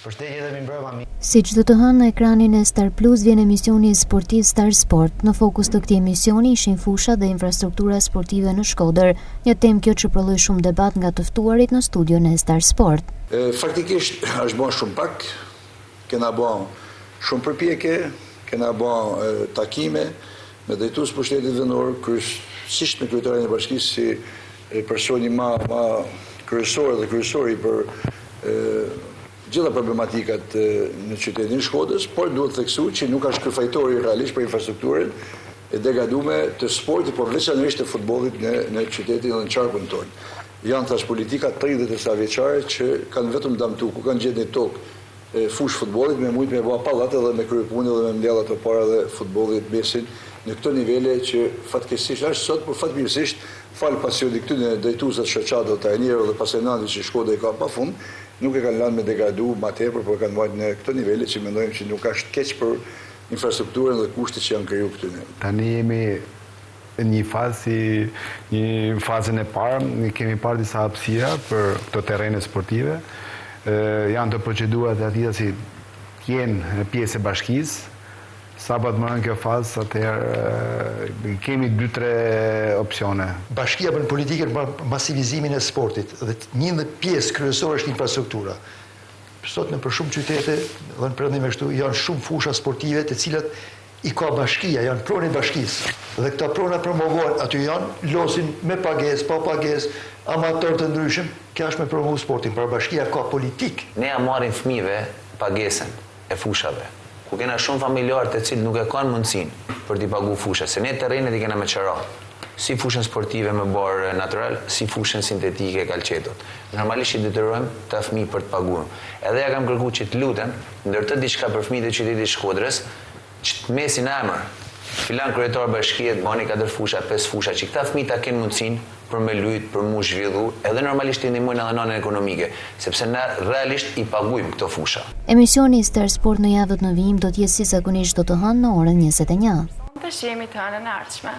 Si çdo të hënë në ekranin e Star Plus vjen emisioni sportiv Star Sport. Në fokus të këtij emisioni ishin fusha dhe infrastruktura sportive në Shkodër, një temë kjo që prodhoi shumë debat nga të ftuarit në studion e Star Sport. Faktikisht është bën shumë pak, kena bën shumë përpjekje, kena bën takime me drejtues pushtetit vendor, kryesisht me kryetarin e bashkisë si personi më kryesor dhe kryesori për gjitha problematikat në qytetin Shkodrës, por duhet të theksu që nuk është kërfajtori realisht për infrastrukturën e degradume të sportit, por veçanërisht të futbollit në qytetin dhe në qarkun tonë. Janë tash politika 30 vjeçare që kanë vetëm damtu, ku kanë gjetur tokë fush futbollit me mujt me bë pallate dhe me kryepunë dhe me mbledha të para dhe futbollit besin në këto nivele që fatkeqësisht është sot, por fatmirësisht fal pasionit këtyre drejtuesve të shoqatave të trajnerëve dhe pasionantëve që Shkodra i ka pafund, nuk e kanë lënë me degradu më tepër, por kanë marrë në këto nivele që mendojmë që nuk është keq për infrastrukturën dhe kushtet që janë krijuar këtu. Tani jemi një fazën e parë, kemi parë disa hapësira për këto terrene sportive. Janë të procedurat e atija si jenë pjesë e bashkisë. Sa po të marrën kjo fazë, atëherë kemi 2-3 opsione. Bashkia bën politikën për masivizimin e sportit dhe një pjesë kryesore është infrastruktura. Sot në për shumë qytete, dhe në përëndim e kështu, janë shumë fusha sportive të cilat i ka bashkia, janë pronë e bashkisë. Dhe këta prona promovohen, aty janë, losin me pagesë, pa pagesë, amator të ndryshëm, kja është me promovu sportin, për bashkia ka politikë. Ne ja marrim fëmijëve pagesën e fushave, ku kena shumë familjarë të cilë nuk e kanë mundësinë për t'i pagu fusha, se ne terrenet i kena me qëra, si fushën sportive me barë natural, si fushën sintetike kalqetot. Normalisht i detyrojmë të fëmijë për të paguar. Edhe ja kam kërku që të lutem, ndërtë diçka për fëmijët e qytetit Shkodrës, që të mesin emër, filan kryetar bashkie, bani 4 fusha, 5 fusha, që këta fëmijë ta kenë mundësinë për me lujt, për mu zhvillu, edhe normalisht i ndihmojnë edhe nënën ekonomike, sepse ne realisht i paguajmë këto fusha. Emisioni Star Sport në javët në vijim do të jetë si zakonisht çdo të hënë në orën 21. Tash jemi të hënën e ardhshme.